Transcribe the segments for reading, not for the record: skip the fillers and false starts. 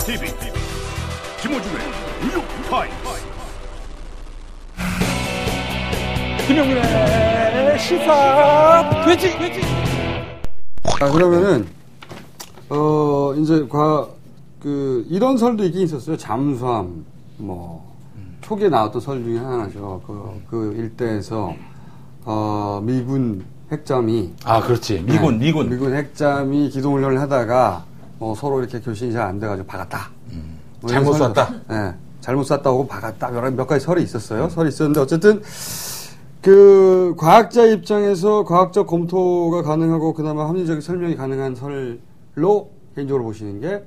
TV 김호중의 뉴욕 타임스. 김용민의 시사 돼지. 그러면은 이제 이런 설도 있긴 있었어요. 잠수함 초기에 나왔던 설 중에 하나죠. 그 일대에서 미군 핵잠이 그렇지. 미군 핵잠이 기동 훈련을 하다가 서로 이렇게 교신이 잘 안 돼가지고 박았다. 잘못 쐈다. 네, 잘못 쐈다고 박았다. 몇 가지 설이 있었어요. 설이 있었는데 어쨌든 그 과학자 입장에서 과학적 검토가 가능하고 그나마 합리적인 설명이 가능한 설로 개인적으로 보시는 게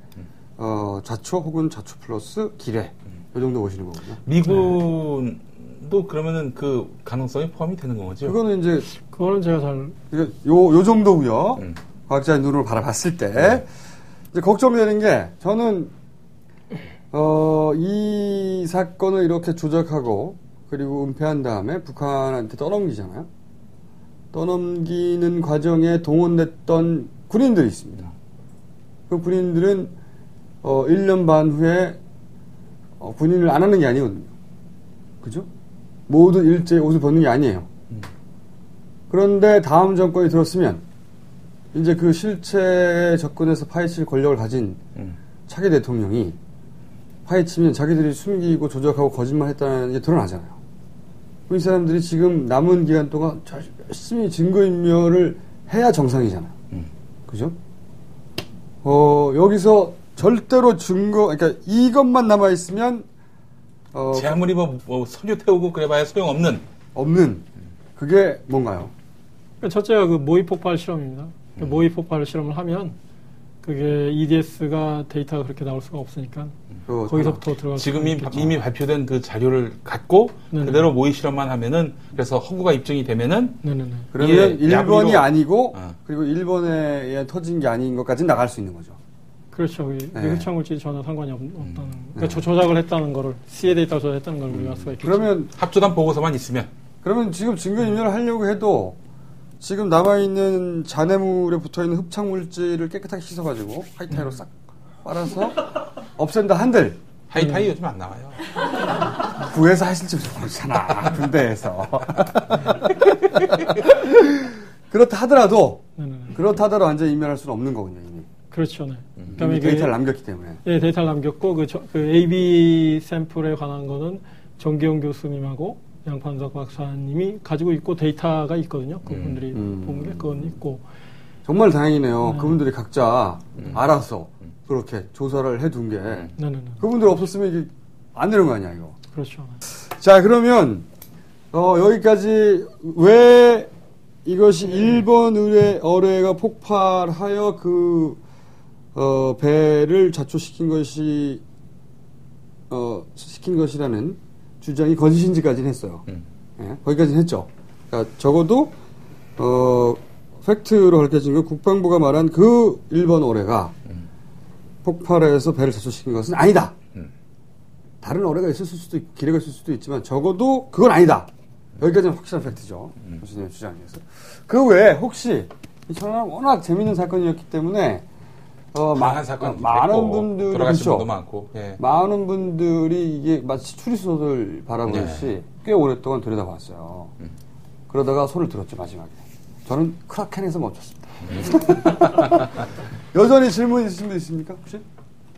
좌초 혹은 좌초 플러스 기뢰 이 정도 보시는 거거든요. 미군도 그러면은 그 가능성이 포함이 되는 거죠? 그거는 제가 잘 요 정도고요. 과학자의 눈으로 바라봤을 때 이제 걱정되는 게 저는 이 사건을 이렇게 조작하고 그리고 은폐한 다음에 북한한테 떠넘기잖아요. 떠넘기는 과정에 동원됐던 군인들이 있습니다. 그 군인들은 1년 반 후에 군인을 안 하는 게 아니거든요. 그죠? 모두 일제히 옷을 벗는 게 아니에요. 그런데 다음 정권이 들었으면 이제 그 실체에 접근해서 파헤칠 권력을 가진 차기 대통령이 파헤치면 자기들이 숨기고 조작하고 거짓말했다는 게 드러나잖아요. 이 사람들이 지금 남은 기간 동안 열심히 증거인멸을 해야 정상이잖아요. 그죠? 여기서 절대로 그러니까 이것만 남아있으면, 제 아무리 석유 태우고 그래봐야 소용없는. 그게 뭔가요? 첫째가 그 모의 폭발 실험입니다. 모의 폭발 실험을 하면, 그게 EDS가 데이터가 그렇게 나올 수가 없으니까 거기서부터 들어갈 지금 이미 발표된 그 자료를 갖고 네네. 그대로 모의 실험만 하면은 그래서 허구가 입증이 되면은 네네네. 그러면 1번이 아니고 그리고 1번에 의한 터진 게 아닌 것까지는 나갈 수 있는 거죠. 그렇죠. 흡착물질이 전혀 상관이 없다는 그러니까 조작을 했다는 거를 C의 데이터 조작했다는 걸 우리가 알 수가 있겠죠. 그러면 합조단 보고서만 있으면 그러면 지금 증거인멸을 하려고 해도 지금 남아있는 잔해물에 붙어있는 흡착물질을 깨끗하게 씻어가지고 하이타이로 싹 빨아서 없앤다 한들 하이타이 요즘 안 나와요. 구해서 하실지 모르잖아. 군대에서. 그렇다 하더라도 완전히 인멸할 수는 없는 거군요. 이미. 그렇죠. 네. 그다음에 데이터를 남겼기 때문에. 네, 데이터를 남겼고 그 AB 샘플에 관한 거는 정기용 교수님하고 양판석 박사님이 가지고 있고 데이터가 있거든요. 그분들이 본 게 그건 있고. 정말 다행이네요. 그분들이 각자 알아서 그렇게 조사를 해둔 게. 그분들 없었으면 이게 안 되는 거 아니야, 이거. 그렇죠. 자, 그러면 여기까지 왜 이것이 일본 어뢰가 폭발하여 그 배를 자초시킨 것이라는 주장이 거짓인지까지는 했어요. 예, 거기까지는 했죠. 그러니까 적어도 팩트로 밝혀진 건 국방부가 말한 그 일본 어뢰가 폭발해서 배를 자초시킨 것은 아니다. 다른 어뢰가 있었을 수도 있고 기뢰가 있을 수도 있지만 적어도 그건 아니다. 여기까지는 확실한 팩트죠. 교수님의 주장에서. 그 외에 혹시 저는 워낙 재밌는 사건이었기 때문에 많은 분들이 돌아가신 분도 많고, 많은 분들이 이게 마치 추리소설 바라보듯이 꽤 오랫동안 들여다봤어요. 그러다가 손을 들었죠 마지막에. 저는 크라켄에서 멈췄습니다. 여전히 질문 있으신 분 있습니까 혹시?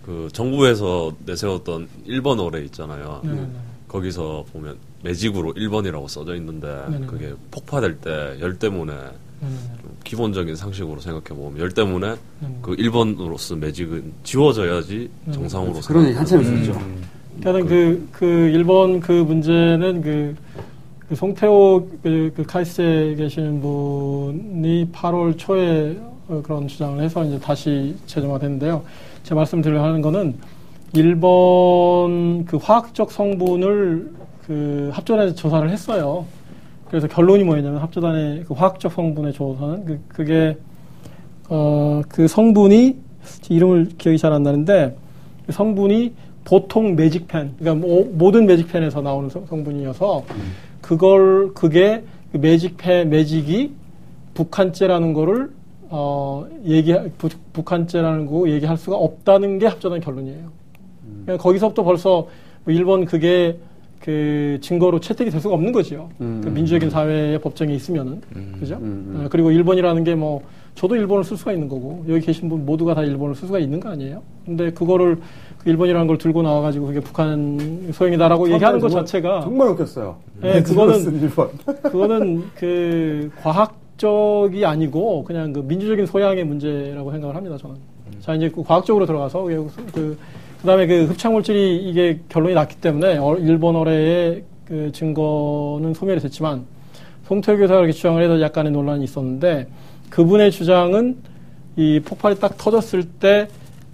그 정부에서 내세웠던 1번 어뢰 있잖아요. 거기서 보면 매직으로 1번이라고 써져 있는데 그게 폭파될 때 열 때문에 좀 기본적인 상식으로 생각해보면 열 때문에 그 1번으로 쓴 매직은 지워져야지 정상으로 그런 얘기 한참 있었죠. 그러니까 그 1번 그 문제는 그 송태호 그 카이스트에 계시는 분이 8월 초에 그런 주장을 해서 이제 다시 재점화됐는데요. 제 말씀드리려 하는 거는 1번 그 화학적 성분을 그 합조단에서 조사를 했어요. 그래서 결론이 뭐였냐면 합조단의 그 화학적 성분의 조사는 그게 그 성분이 이름을 기억이 잘 안 나는데 그 성분이 보통 매직펜 그러니까 모든 매직펜에서 나오는 성분이어서 그게 그 매직이 북한제라는 거를 북한제라는 거 얘기할 수가 없다는 게 합조단 결론이에요. 거기서부터 벌써 뭐 일본 그게 그 증거로 채택이 될 수가 없는 거죠. 그 민주적인 사회의 법정이 있으면은. 그죠? 그리고 일본이라는 게 뭐, 저도 일본을 쓸 수가 있는 거고, 여기 계신 분 모두가 다 일본을 쓸 수가 있는 거 아니에요? 근데 그거를, 그 일본이라는 걸 들고 나와가지고 그게 북한 소행이다라고 얘기하는 것 자체가. 정말 웃겼어요. 네, 그거는 그 과학적이 아니고 그냥 그 민주적인 소양의 문제라고 생각을 합니다, 저는. 자, 이제 그 과학적으로 들어가서 그다음에 그 흡착물질이 이게 결론이 났기 때문에 일본 어뢰의 그 증거는 소멸이 됐지만 송태호 교사가 그렇게 주장을 해서 약간의 논란이 있었는데 그분의 주장은 이 폭발이 딱 터졌을 때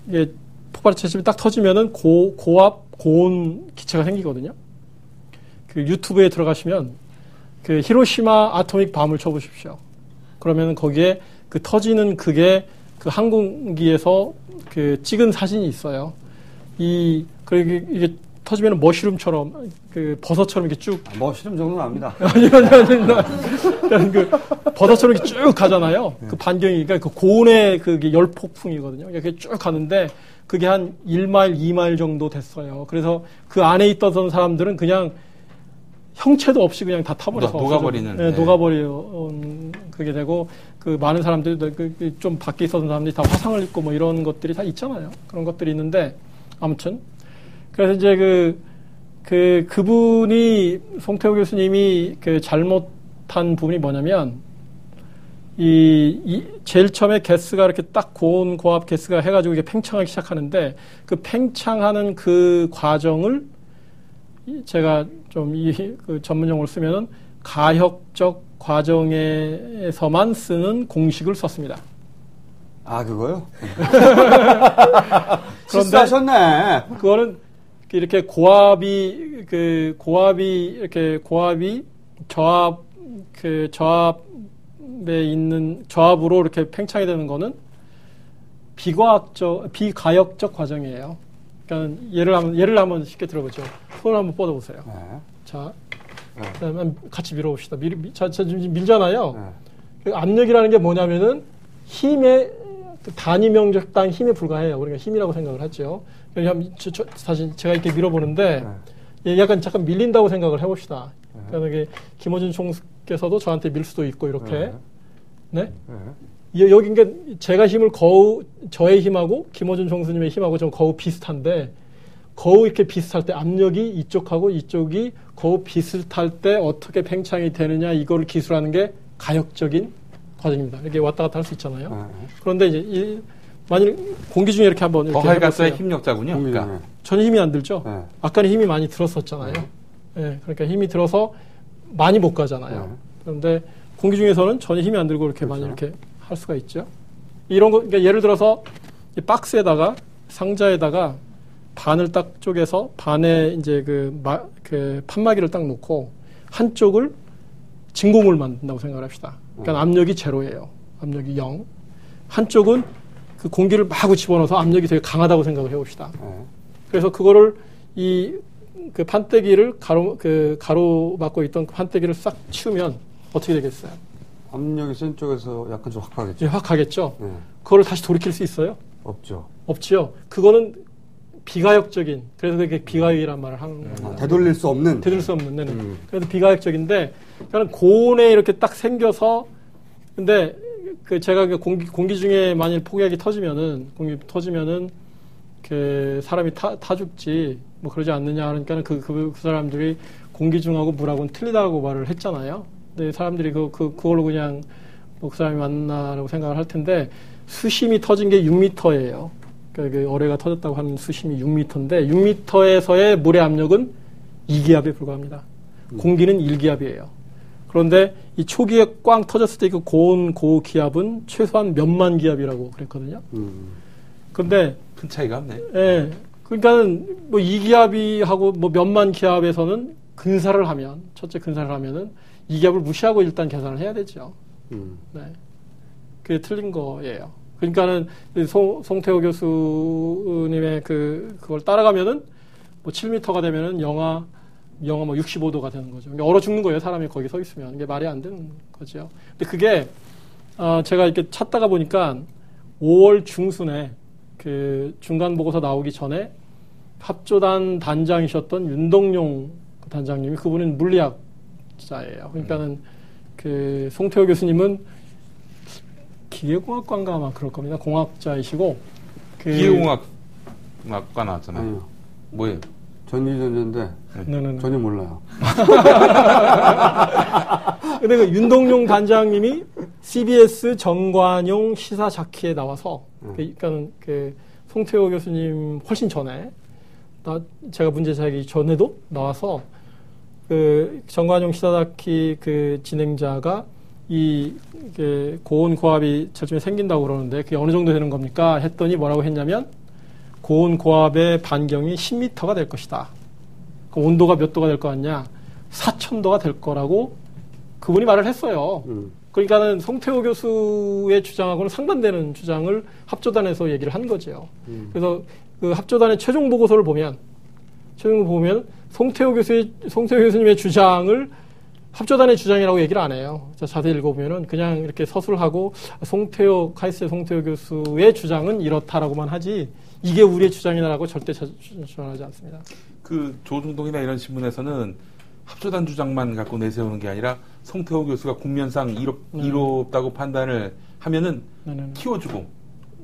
이게 폭발 채집이 딱 터지면은 고압 고온 기체가 생기거든요. 그 유튜브에 들어가시면 그 히로시마 아토믹 밤을 쳐보십시오. 그러면 거기에 그 터지는 그게 그 항공기에서 그 찍은 사진이 있어요. 그리고 이게 터지면 머쉬룸처럼, 그 버섯처럼 이렇게 쭉. 머쉬룸 정도는 압니다. 아니. 그 버섯처럼 이렇게 쭉 가잖아요. 그 반경이, 그러니까 그 고온의 그 열폭풍이거든요. 이렇게 쭉 가는데 그게 한 1마일, 2마일 정도 됐어요. 그래서 그 안에 있던 사람들은 그냥 형체도 없이 그냥 다 타버려서. 녹아버리는. 네, 그게 되고, 그 많은 사람들이 좀 밖에 있었던 사람들이 다 화상을 입고 뭐 이런 것들이 다 있잖아요. 그런 것들이 있는데, 아무튼. 그래서 이제 그분이, 송태호 교수님이 그 잘못한 부분이 뭐냐면, 제일 처음에 가스가 이렇게 딱 고온, 고압 가스가 해가지고 이게 팽창하기 시작하는데, 그 팽창하는 그 과정을 제가 좀 그 전문 용어를 쓰면은 가역적 과정에서만 쓰는 공식을 썼습니다. 아, 그거요? 그런데 실수하셨네. 그거는 이렇게 고압이 저압에 있는 저압으로 이렇게 팽창이 되는 거는 비가역적 과정이에요. 그러니까 예를 한번 쉽게 들어보죠. 손을 한번 뻗어보세요. 네. 자, 그다음에 같이 밀어봅시다. 자, 지금 밀잖아요. 그 압력이라는 게 뭐냐면은 힘의 단위 명적당 힘에 불과해요. 우리가 힘이라고 생각을 하죠. 사실 제가 이렇게 밀어보는데 약간 잠깐 밀린다고 생각을 해봅시다. 그러니까 김어준 총수께서도 저한테 밀 수도 있고 이렇게. 네? 여기 그러니까 제가 힘을 저의 힘하고 김어준 총수님의 힘하고 좀 거의 비슷한데 거의 이렇게 비슷할 때 압력이 이쪽하고 이쪽이 거의 비슷할 때 어떻게 팽창이 되느냐 이거를 기술하는 게 가역적인 과정입니다. 이렇게 왔다 갔다 할 수 있잖아요. 그런데 이제 만일 공기 중에 이렇게 한번 이렇게 어활가스의 힘력자군요. 그러니까 전혀 힘이 안 들죠. 아까는 힘이 많이 들었었잖아요. 네, 그러니까 힘이 들어서 많이 못 가잖아요. 그런데 공기 중에서는 전혀 힘이 안 들고 이렇게 많이 이렇게 할 수가 있죠. 이런 거, 그러니까 예를 들어서 이 박스에다가 상자에다가 반을 딱 쪼개서 반에 이제 그 판마기를 딱 놓고 한쪽을 진공을 만든다고 생각을 합시다. 그러니까 압력이 제로예요. 압력이 0. 한쪽은 그 공기를 마구 집어넣어서 압력이 되게 강하다고 생각을 해봅시다. 그래서 그거를 그 판때기를 가로막고 있던 그 판때기를 싹 치우면 어떻게 되겠어요? 압력이 센 쪽에서 약간 좀 확 가겠죠. 예, 확 가겠죠. 그거를 다시 돌이킬 수 있어요? 없죠. 없지요. 그거는 비가역적인, 그래서 그게 비가역이란 말을 하는 겁니다. 되돌릴 수 없는. 네네. 그래서 비가역적인데, 그러니까 고온에 이렇게 딱 생겨서, 근데 제가 공기 중에 만일 폭약이 터지면은 그 사람이 타 죽지, 뭐 그러지 않느냐 하니까는 그 사람들이 공기 중하고 물하고는 틀리다고 말을 했잖아요. 근데 사람들이 그걸로 그냥 뭐 그 사람이 맞나라고 생각을 할 텐데, 수심이 터진 게 6m예요. 그러니까 그 어뢰가 터졌다고 하는 수심이 6m인데 6m에서의 물의 압력은 2기압에 불과합니다. 공기는 1기압이에요. 그런데 이 초기에 꽝 터졌을 때 그 고온 고기압은 최소한 몇만 기압이라고 그랬거든요. 그런데 큰 차이가 없네. 예. 그러니까는 뭐 2기압이하고 뭐 몇만 기압에서는 첫째 근사를 하면은 2기압을 무시하고 일단 계산을 해야 되죠. 네. 그게 틀린 거예요. 그러니까는 송태호 교수님의 그걸 따라가면은 뭐 7m가 되면은 영하 뭐 65도가 되는 거죠. 그러니까 얼어 죽는 거예요. 사람이 거기 서 있으면. 이게 말이 안 되는 거죠. 근데 그게 제가 이렇게 찾다가 보니까 5월 중순에 그 중간 보고서 나오기 전에 합조단 단장이셨던 윤동용 단장님이 그분은 물리학자예요. 그러니까는 그 송태호 교수님은 기계공학과인가 아마 그럴 겁니다. 공학자이시고 기계공학과 나왔잖아요. 뭐예요? 전기전자인데 전혀 몰라요. 근데 그 윤동용 단장님이 CBS 정관용 시사자키에 나와서 그러니까는 그 송태호 교수님 훨씬 전에 제가 문제 제기 전에도 나와서 그 정관용 시사자키 그 진행자가 이게 고온 고압이 절정에 생긴다고 그러는데 그게 어느 정도 되는 겁니까? 했더니 뭐라고 했냐면 고온 고압의 반경이 10m가 될 것이다. 그 온도가 몇 도가 될 것 같냐? 4000도가 될 거라고 그분이 말을 했어요. 그러니까는 송태호 교수의 주장하고는 상반되는 주장을 합조단에서 얘기를 한 거죠. 그래서 그 합조단의 최종 보고서를 보면 송태호 교수님의 주장을 합조단의 주장이라고 얘기를 안 해요. 자세히 읽어보면은 그냥 이렇게 서술하고 카이스트의 송태호 교수의 주장은 이렇다라고만 하지 이게 우리의 주장이라고 절대 주장하지 않습니다. 그 조중동이나 이런 신문에서는 합조단 주장만 갖고 내세우는 게 아니라 송태호 교수가 국면상 이롭다고 판단을 하면은 키워주고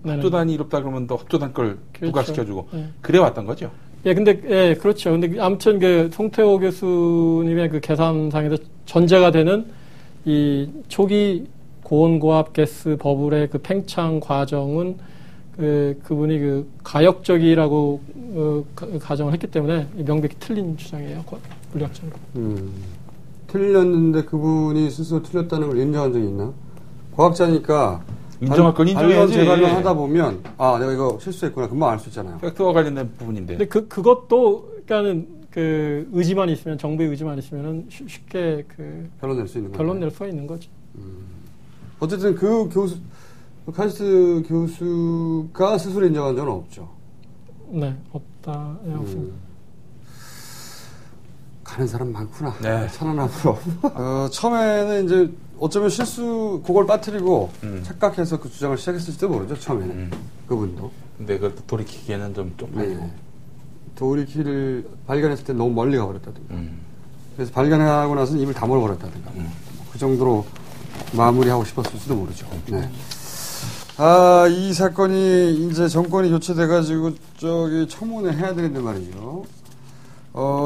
합조단이 이롭다 그러면 또 합조단 걸 그렇죠. 부각시켜주고 그래 왔던 거죠. 예, 근데 그렇죠. 근데 아무튼 그 송태호 교수님의 그 계산상에서 전제가 되는 이 초기 고온고압 가스 버블의 그 팽창 과정은 그분이 그 가역적이라고 가정을 했기 때문에 명백히 틀린 주장이에요. 물리학적으로. 틀렸는데 그분이 스스로 틀렸다는 걸 인정한 적이 있나? 과학자니까 인정할 건 인정해야지. 재발견 하다 보면 내가 이거 실수했구나 금방 알 수 있잖아요. 팩트와 관련된 부분인데. 근데 그것도 그러니까는 그 의지만 있으면 정부의 의지만 있으면은 쉽게 그 결론 낼 수 있는 결론 낼 수가 있는 거죠. 어쨌든 그 카이스트 교수가 스스로 인정한 적은 없죠. 네, 없다. 네, 없습니다. 가는 사람 많구나. 네. 천안함으로. 처음에는 이제 어쩌면 그걸 빠뜨리고 착각해서 그 주장을 시작했을지도 모르죠, 처음에는. 그분도. 근데 그것도 돌이키기에는 좀 쪽팔리고. 네. 돌이키를 발견했을 때 너무 멀리 가버렸다든가. 그래서 발견하고 나서는 입을 다물어버렸다든가. 그 정도로 마무리하고 싶었을지도 모르죠. 네. 이 사건이 이제 정권이 교체돼가지고 청문회 해야 되는데 말이죠.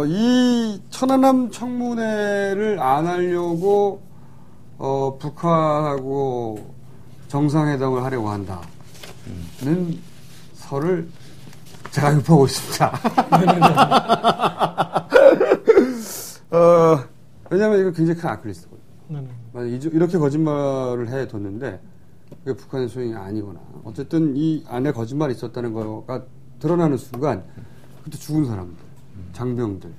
이 천안함 청문회를 안 하려고 북한하고 정상회담을 하려고 한다는 설을 제가 읊어보고 있습니다. 왜냐하면 이거 굉장히 큰 아킬레스건이에요. 이렇게 거짓말을 해뒀는데 그게 북한의 소행이 아니거나 어쨌든 이 안에 거짓말이 있었다는 거가 드러나는 순간 그때 죽은 사람들, 장병들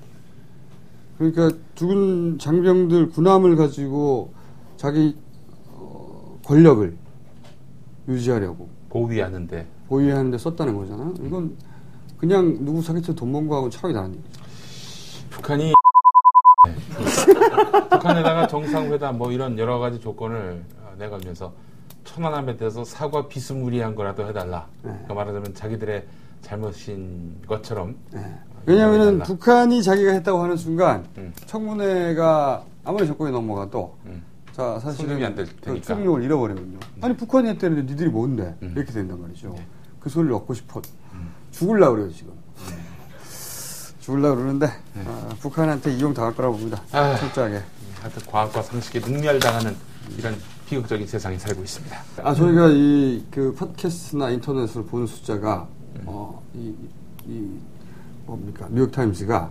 그러니까 죽은 장병들 군함을 가지고 자기 권력을 유지하려고 보위하는데 썼다는 거잖아요. 이건 그냥 누구 사기쳐 돈 번 거하고는 차원이 다른 얘기죠. 북한이 북한에다가 정상회담 뭐 이런 여러 가지 조건을 내걸면서 천안함에 대해서 사과 비스무리한 거라도 해달라. 그러니까 말하자면 자기들의 잘못인 것처럼. 왜냐하면 북한이 자기가 했다고 하는 순간 청문회가 아무리 정권이 넘어가도 자 사실은 안 될 테니까 수용력을 잃어버리면요. 아니 북한이 했다는데 니들이 뭔데 이렇게 된단 말이죠. 그 소리를 얻고 싶어 죽으려고 그래요 지금. 죽으려고 그러는데 북한한테 이용당할 거라고 봅니다. 철저하게. 하여튼 과학과 상식에 능멸당하는 이런 비극적인 세상에 살고 있습니다. 저희가 그 팟캐스트나 인터넷으로 보는 숫자가 뭡니까 뉴욕타임스가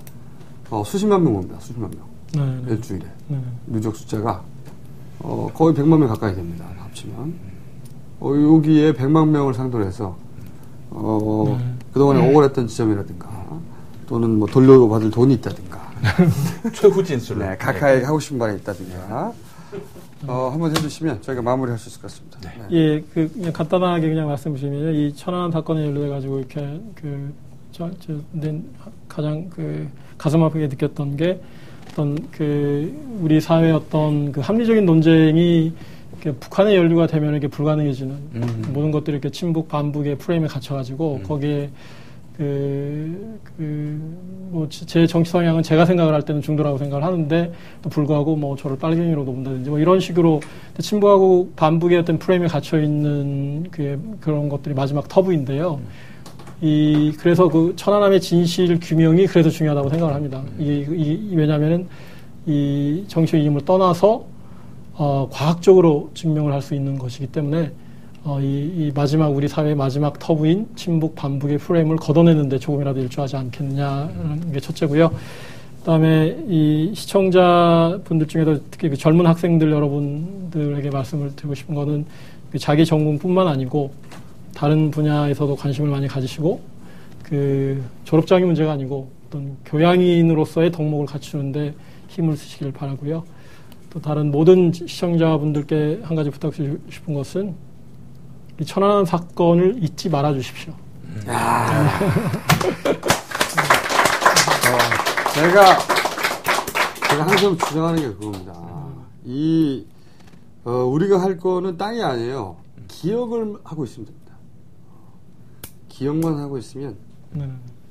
수십만 명 봅니다. 수십만 명. 일주일에 누적 숫자가 거의 100만 명 가까이 됩니다. 합치면 여기에 100만 명을 상대로 해서 그동안에 억울했던 지점이라든가 또는 뭐 돌려받을 돈이 있다든가 최후 진술을 각하에게 하고 싶은 말이 있다든가 한번 해주시면 저희가 마무리할 수 있을 것 같습니다. 예, 그냥 간단하게 그냥 말씀드리면 이 천안 사건에 연루돼 가지고 이렇게 가장 가슴 아프게 느꼈던 게 어떤 우리 사회의 어떤 합리적인 논쟁이 북한에 연루가 되면 이게 불가능해지는 모든 것들이 이렇게 친북 반북의 프레임에 갇혀가지고 거기에 제 정치 성향은 제가 생각을 할 때는 중도라고 생각을 하는데 또 불구하고 뭐 저를 빨갱이로 본다든지 뭐 이런 식으로 친북하고 반북의 어떤 프레임에 갇혀 있는 그런 것들이 마지막 터부인데요. 그래서 그 천안함의 진실 규명이 그래서 중요하다고 생각을 합니다. 왜냐하면은 이 정치의 이념을 떠나서 과학적으로 증명을 할 수 있는 것이기 때문에 이 마지막 우리 사회의 마지막 터부인 친북 반북의 프레임을 걷어내는데 조금이라도 일조하지 않겠냐는 게 첫째고요. 그다음에 이 시청자분들 중에도 특히 그 젊은 학생들 여러분들에게 말씀을 드리고 싶은 거는 자기 전공뿐만 아니고 다른 분야에서도 관심을 많이 가지시고 졸업장이 문제가 아니고 어떤 교양인으로서의 덕목을 갖추는데 힘을 쓰시길 바라고요. 또 다른 모든 시청자분들께 한 가지 부탁드리고 싶은 것은 이 천안함 사건을 잊지 말아 주십시오. 제가 항상 주장하는 게 그겁니다. 우리가 할 거는 땅이 아니에요. 기억을 하고 있으면 됩니다. 기억만 하고 있으면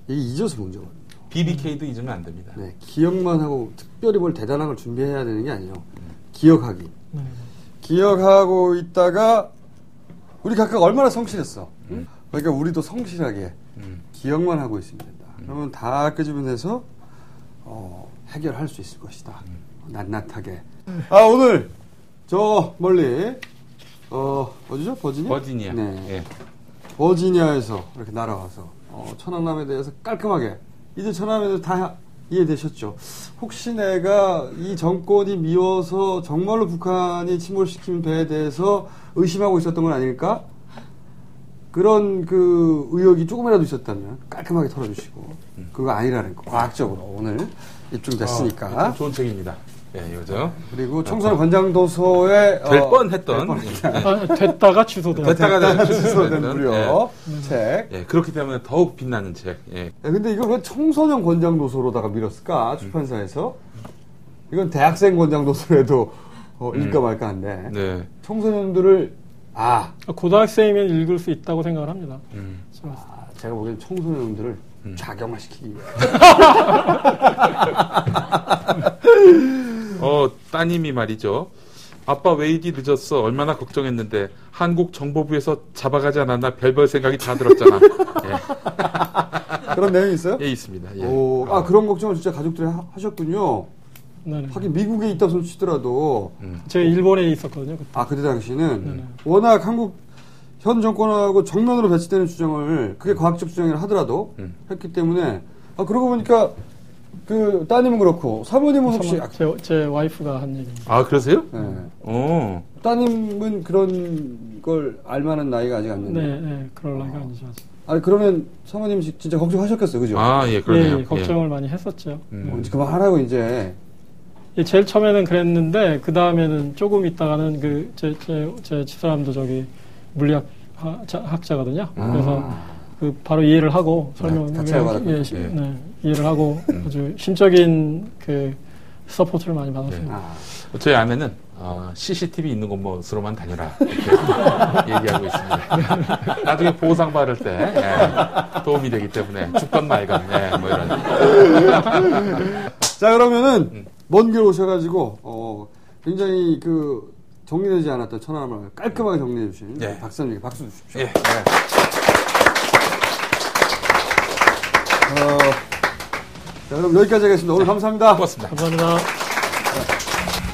이게 잊어서 문제거든요. BBK도 잊으면 안 됩니다. 네, 기억만 하고 특별히 뭘 대단한 걸 준비해야 되는 게 아니에요. 기억하기. 기억하고 있다가 우리 각각 얼마나 성실했어. 그러니까 우리도 성실하게 기억만 하고 있으면 된다. 그러면 다 끄집어내서 해결할 수 있을 것이다. 낱낱하게. 오늘 저 멀리 어디죠? 버지니아? 네. 예. 버지니아에서 이렇게 날아와서 천안함에 대해서 깔끔하게 이제 천안함에 대해서 다 이해되셨죠? 혹시 내가 이 정권이 미워서 정말로 북한이 침몰시킨 배에 대해서 의심하고 있었던 건 아닐까? 그런 의혹이 조금이라도 있었다면 깔끔하게 털어주시고 그거 아니라는 거 과학적으로 오늘 입증됐으니까 좋은 책입니다. 예, 이거죠. 그리고 청소년 권장도서에 될 뻔했던 됐다가 취소된 무료 책. 예, 그렇기 때문에 더욱 빛나는 책. 예. 근데 이걸 왜 청소년 권장도서로다가 밀었을까? 출판사에서 이건 대학생 권장도서라도 읽까 말까 한데 네. 청소년들을 고등학생이면 읽을 수 있다고 생각을 합니다. 제가 보기엔 청소년들을 좌경화시키기 위해. 따님이 말이죠. 아빠 왜 이리 늦었어? 얼마나 걱정했는데 한국 정보부에서 잡아가지 않았나 별별 생각이 다 들었잖아. 예. 그런 내용이 있어요? 예, 있습니다. 예. 그런 걱정을 진짜 가족들이 하셨군요. 네네. 하긴 미국에 있다 손 치더라도 제가 일본에 있었거든요. 그때. 그때 당시는 워낙 한국 현 정권하고 정면으로 배치되는 주장을 그게 과학적 주장이라 하더라도 했기 때문에 그러고 보니까 따님은 그렇고 사모님은 혹시 제 와이프가 한 얘기입니다. 그러세요? 네. 따님은 그런 걸 알만한 나이가 아직 안 됐는데. 네, 그럴 나이가 아니죠. 그러면 사모님 진짜 걱정하셨겠어요, 그죠? 예, 그러네요. 예, 걱정을 많이 했었죠. 이제 그만하라고 이제. 예, 제일 처음에는 그랬는데 그 다음에는 조금 있다가는 제 집사람도 물리학 학자거든요. 그래서 바로 이해를 하고 이해를 하고 아주 심적인 서포트를 많이 받았습니다. 저희 아내는 CCTV 있는 곳으로만 다녀라 이렇게 얘기하고 있습니다. 나중에 보상 받을 때 도움이 되기 때문에 죽건 말건 뭐 이런. 자, 그러면은 먼 길 오셔가지고 굉장히 정리되지 않았던 천안함을 깔끔하게 정리해 주신 박사님께 박수 주십시오. 예. 자, 그럼 여기까지 하겠습니다. 오늘 감사합니다. 고맙습니다. 감사합니다.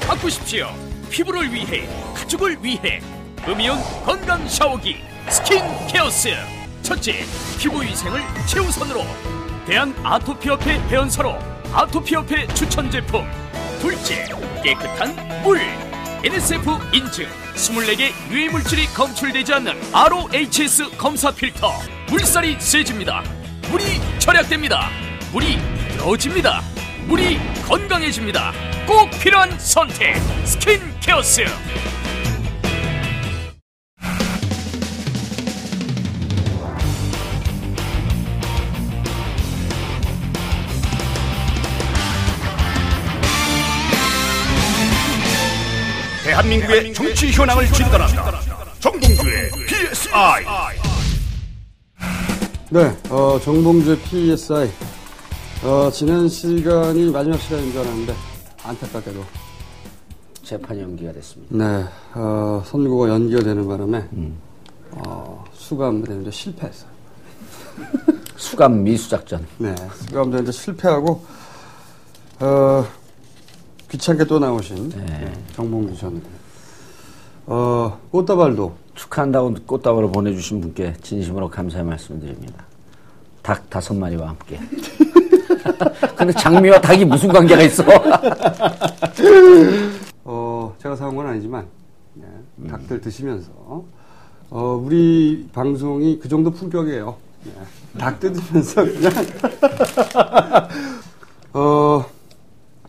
바꾸십시오. 피부를 위해, 가족을 위해 음이온 건강 샤워기 스킨 케어스. 첫째, 피부 위생을 최우선으로 대한아토피협회 회원사로 아토피협회 추천 제품. 둘째, 깨끗한 물. NSF 인증 24개 유해 물질이 검출되지 않는 ROHS 검사 필터. 물살이 세집니다. 물이 절약됩니다. 물이 넣어집니다. 물이 건강해집니다. 꼭 필요한 선택 스킨 케어스. 대한민국의 정치 현황을 진단합니다. 정봉주의 PSI. 네, 정봉주의 PSI. 지난 시간이 마지막 시간인 줄 알았는데, 안타깝게도. 재판이 연기가 됐습니다. 네, 선고가 연기가 되는 바람에, 수감되는데 실패했어요. 수감 미수작전. 네, 수감되는데 실패하고, 귀찮게 또 나오신, 정봉주 전. 꽃다발도. 축하한다고 꽃다발을 보내주신 분께 진심으로 감사의 말씀을 드립니다. 닭 5마리와 함께. 근데 장미와 닭이 무슨 관계가 있어? 제가 사온 건 아니지만, 닭들 드시면서, 우리 방송이 그 정도 품격이에요. 닭 뜯으면서 그냥,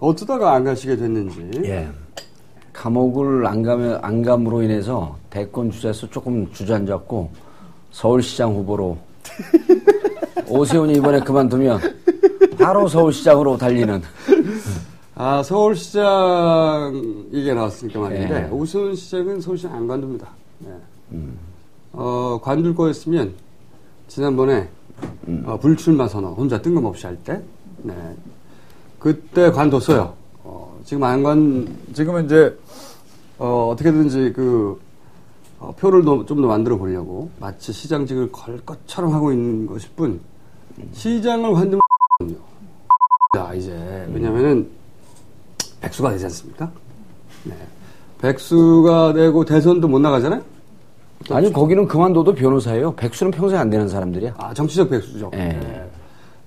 어쩌다가 안 가시게 됐는지. 예. 감옥을 안 감으로 인해서 대권 주자에서 조금 주저앉았고, 서울시장 후보로 오세훈이 이번에 그만두면 바로 서울시장으로 달리는. 서울시장 얘기가 나왔으니까 말인데, 예. 오세훈 시장은 서울시장 안 관둡니다. 네. 관둘 거였으면, 지난번에, 불출마 선언, 혼자 뜬금없이 할 때, 네. 그때 관뒀어요. 지금은 이제, 어떻게든지 표를 좀 더 만들어 보려고, 마치 시장직을 걸 것처럼 하고 있는 것일 뿐, 시장을 관두면, 이제, 왜냐면은, 백수가 되지 않습니까? 네. 백수가 되고 대선도 못 나가잖아요? 아니, 거기는 그만둬도 변호사예요. 백수는 평생 안 되는 사람들이야. 정치적 백수죠. 예. 네.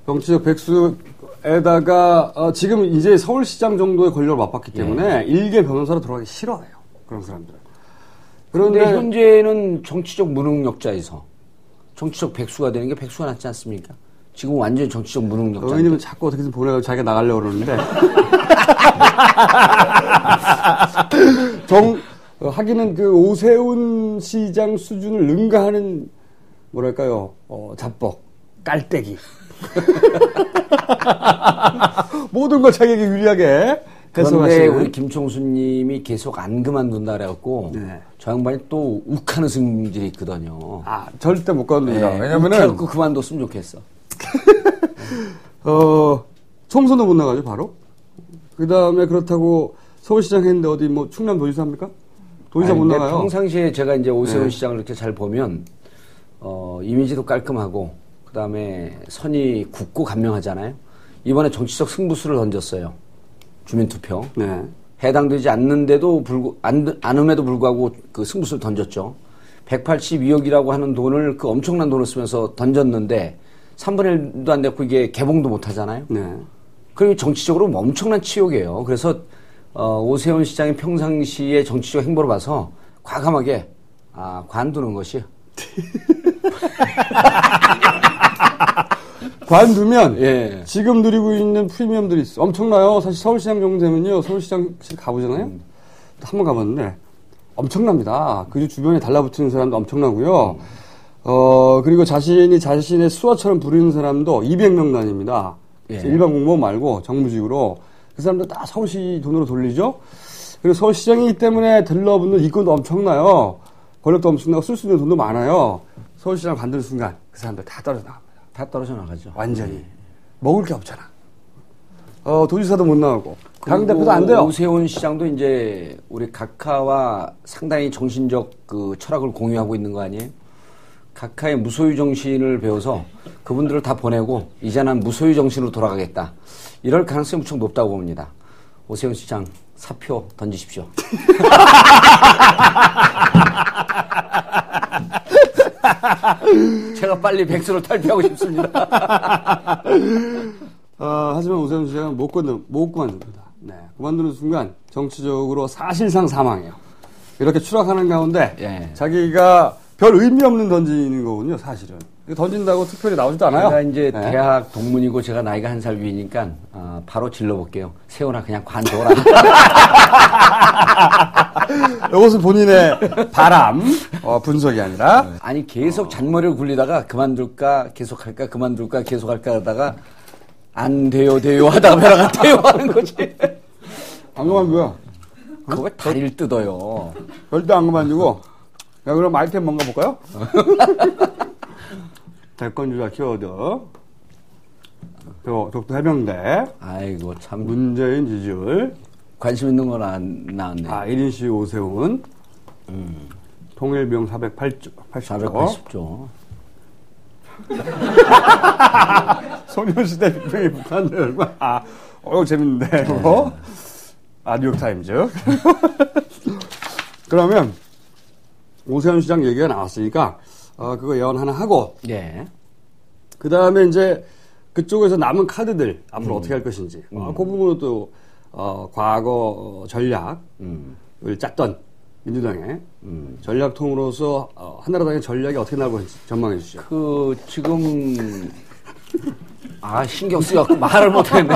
정치적 백수에다가, 지금 이제 서울시장 정도의 권력을 맛봤기 때문에 일개 변호사로 들어가기 싫어해요. 그런 사람들은. 그런데 현재는 정치적 무능력자에서 정치적 백수가 되는 게 백수가 낫지 않습니까? 지금 완전히 정치적 무능력자. 의원님은 자꾸 어떻게든 보내가지고 자기가 나가려고 그러는데. 하기는 오세훈 시장 수준을 능가하는, 뭐랄까요, 자뻑, 깔때기. 모든 걸 자기에게 유리하게 그런데 해석하시는. 우리 김총수님이 계속 안 그만둔다 그래갖고, 저 양반이 또 욱하는 성질이 있거든요. 절대 못 관둔다. 네, 왜냐면은. 욱해갖고 그만뒀으면 좋겠어. 총선도 못 나가죠, 바로. 그 다음에 그렇다고 서울시장 했는데 어디 충남 도지사 합니까? 도지사 못 나가요. 평상시에 제가 이제 오세훈 시장을 이렇게 잘 보면, 이미지도 깔끔하고, 그 다음에 선이 굳고 간명하잖아요. 이번에 정치적 승부수를 던졌어요. 주민투표. 네. 해당되지 않는데도 않음에도 불구하고 그 승부수를 던졌죠. 182억이라고 하는 돈을 엄청난 돈을 쓰면서 던졌는데 3분의 1도 안 됐고 이게 개봉도 못 하잖아요. 네. 그리고 정치적으로 엄청난 치욕이에요. 그래서 오세훈 시장의 평상시의 정치적 행보를 봐서 과감하게 관두는 것이 관두면 지금 누리고 있는 프리미엄들이 엄청나요. 사실 서울시장 정도 되면요. 서울시장 가보잖아요. 한번 가봤는데 엄청납니다. 그 주변에 달라붙는 사람도 엄청나고요. 그리고 자신의 수하처럼 부르는 사람도 200명 다닙니다. 일반 공무원 말고 정부직으로. 그 사람들 다 서울시 돈으로 돌리죠. 그리고 서울시장이기 때문에 들러붙는 이권도 엄청나요. 권력도 엄청나고 쓸 수 있는 돈도 많아요. 서울시장 관두는 순간 그 사람들 다 떨어져 나갑니다. 다 떨어져 나가죠. 완전히. 먹을 게 없잖아. 도지사도 못 나가고. 당대표도 안 돼요. 오세훈 시장도 이제 우리 각하와 상당히 정신적 철학을 공유하고 있는 거 아니에요? 각하의 무소유 정신을 배워서 그분들을 다 보내고 이제 난 무소유 정신으로 돌아가겠다. 이럴 가능성이 무척 높다고 봅니다. 오세훈 시장 사표 던지십시오. 제가 빨리 백수를 탈피하고 싶습니다. 하지만 오세훈 시장은 못 그만둡니다. 네, 그만두는 순간 정치적으로 사실상 사망해요. 이렇게 추락하는 가운데 자기가 별 의미 없는 던지는 거군요, 사실은. 던진다고 투표율이 나오지도 않아요. 제가 이제 대학 동문이고 제가 나이가 1살 위니까 바로 질러볼게요. 세훈아 그냥 관둬라. 이것은 본인의 바람, 분석이 아니라. 아니 계속 잔머리를 굴리다가 그만둘까 계속할까 그만둘까 계속할까 하다가 안 돼요 하다가 벼락 안 돼요 하는 거지. 안 그만둬요. 그거 다리를 뜯어요. 절대 안 그만두고. 야, 그럼 아이템 뭔가 볼까요? 대권주자 키워드. 또 독도 해병대. 아이고, 참. 문재인 지지율. 관심 있는 건 안 나왔네. 1인시 오세훈. 통일비용 480조. 480조. 소녀시대 빅뱅이 북한 열과. 재밌는데, 이거. 뉴욕타임즈. 그러면, 오세훈 시장 얘기가 나왔으니까, 그거 예언 하나 하고. 예. 그 다음에 이제, 그쪽에서 남은 카드들, 앞으로 어떻게 할 것인지. 그 부분으로 또, 과거 전략을 짰던 민주당의 전략통으로서 한나라당의 전략이 어떻게 나올 건지 전망해 주시죠. 지금, 신경 쓰여갖고 말을 못했네.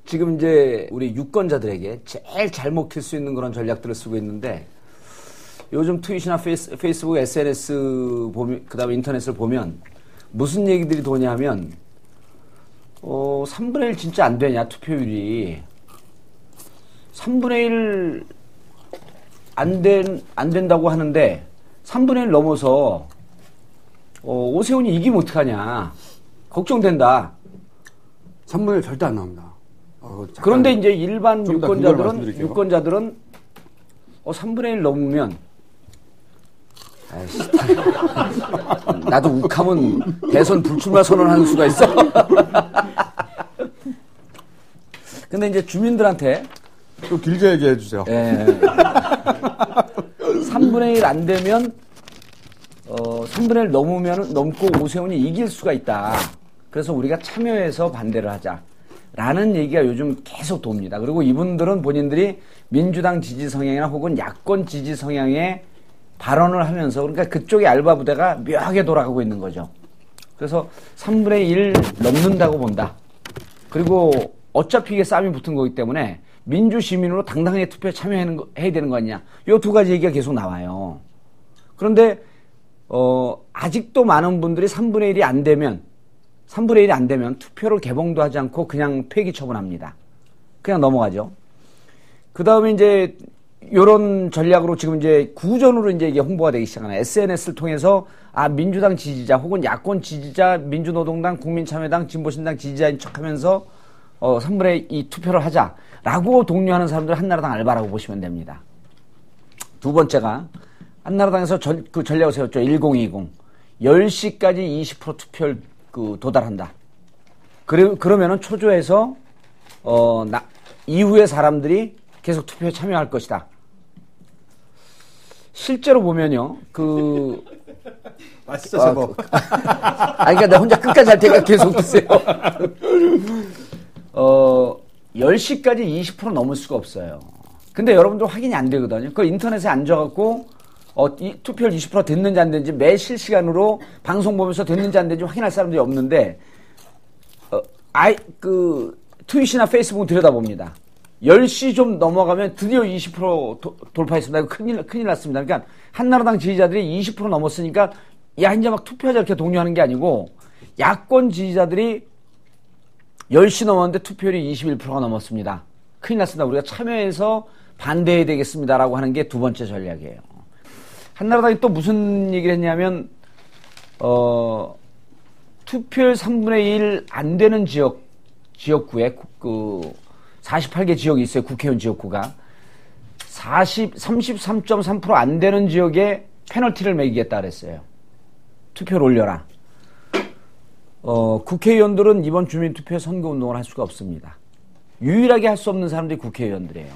지금 이제 우리 유권자들에게 제일 잘 먹힐 수 있는 그런 전략들을 쓰고 있는데 요즘 트윗이나 페이스북, SNS 그 다음에 인터넷을 보면 무슨 얘기들이 도냐면 3분의 1 진짜 안 되냐 투표율이 3분의 1 안 된다고 하는데 3분의 1 넘어서 오세훈이 이기면 어떡하냐 걱정된다. 3분의 1 절대 안 나옵니다. 그런데 이제 일반 유권자들은 3분의 1 넘으면 아이씨, 나도 욱하면 대선 불출마 선언하는 수가 있어. 근데 이제 주민들한테 좀 길게 얘기해 주세요. 3분의 1 안 되면 3분의 1 넘고 오세훈이 이길 수가 있다. 그래서 우리가 참여해서 반대를 하자라는 얘기가 요즘 계속 돕니다. 그리고 이분들은 본인들이 민주당 지지 성향이나 혹은 야권 지지 성향의 발언을 하면서 그러니까 그쪽의 알바 부대가 묘하게 돌아가고 있는 거죠. 그래서 3분의 1 넘는다고 본다. 그리고 어차피 이게 싸움이 붙은 거기 때문에 민주시민으로 당당하게 투표에 참여해야 되는 거 아니냐. 이 두 가지 얘기가 계속 나와요. 그런데 아직도 많은 분들이 3분의 1이 안 되면 투표를 개봉도 하지 않고 그냥 폐기 처분합니다. 그냥 넘어가죠. 그 다음에 이제 요런 전략으로 지금 이제 구전으로 이제 이게 홍보가 되기 시작하는 SNS를 통해서 민주당 지지자 혹은 야권 지지자, 민주노동당, 국민참여당, 진보신당 지지자인 척하면서 3분의 2 투표를 하자라고 독려하는 사람들 한나라당 알바라고 보시면 됩니다. 두 번째가 한나라당에서 그 전략을 세웠죠. 1020 10시까지 20% 투표율 도달한다. 그러면은 초조해서 이후에 사람들이 계속 투표에 참여할 것이다. 실제로 보면요, 맛있어, 제법. 그러니까 내가 혼자 끝까지 할 테니까 계속 드세요. 10시까지 20% 넘을 수가 없어요. 근데 여러분들 확인이 안 되거든요. 그 인터넷에 앉아갖고, 투표율 20% 됐는지 안 됐는지 매 실시간으로 방송 보면서 됐는지 안 됐는지 확인할 사람들이 없는데, 트윗이나 페이스북 들여다봅니다. 10시 좀 넘어가면 드디어 20% 돌파했습니다. 이거 큰일 났습니다. 그러니까 한나라당 지지자들이 20% 넘었으니까 이제 막 투표하자 이렇게 독려하는 게 아니고 야권 지지자들이 10시 넘었는데 투표율이 21%가 넘었습니다. 큰일 났습니다. 우리가 참여해서 반대해야 되겠습니다라고 하는 게 두 번째 전략이에요. 한나라당이 또 무슨 얘기를 했냐면 투표율 3분의 1 안 되는 지역구에 48개 지역이 있어요. 국회의원 지역구가. 33.3% 안 되는 지역에 페널티를 매기겠다 그랬어요. 투표를 올려라. 국회의원들은 이번 주민투표 선거운동을 할 수가 없습니다. 유일하게 할 수 없는 사람들이 국회의원들이에요.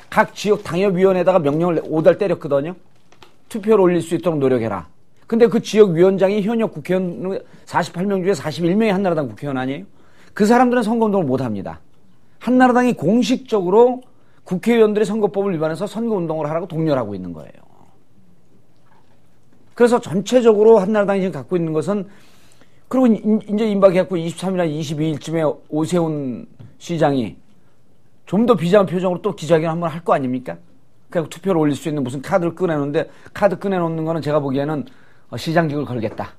각 지역 당협위원회에다가 명령을 5달 때렸거든요. 투표를 올릴 수 있도록 노력해라. 근데 그 지역위원장이 현역 국회의원 48명 중에 41명이 한나라당 국회의원 아니에요? 그 사람들은 선거운동을 못합니다. 한나라당이 공식적으로 국회의원들의 선거법을 위반해서 선거운동을 하라고 독려를 하고 있는 거예요. 그래서 전체적으로 한나라당이 지금 갖고 있는 것은 그리고 이제 임박해갖고 23일이나 22일쯤에 오세훈 시장이 좀 더 비장한 표정으로 또 기자회견 한번 할 거 아닙니까? 그냥 투표를 올릴 수 있는 무슨 카드를 꺼내놓는데 카드 꺼내놓는 거는 제가 보기에는 시장직을 걸겠다.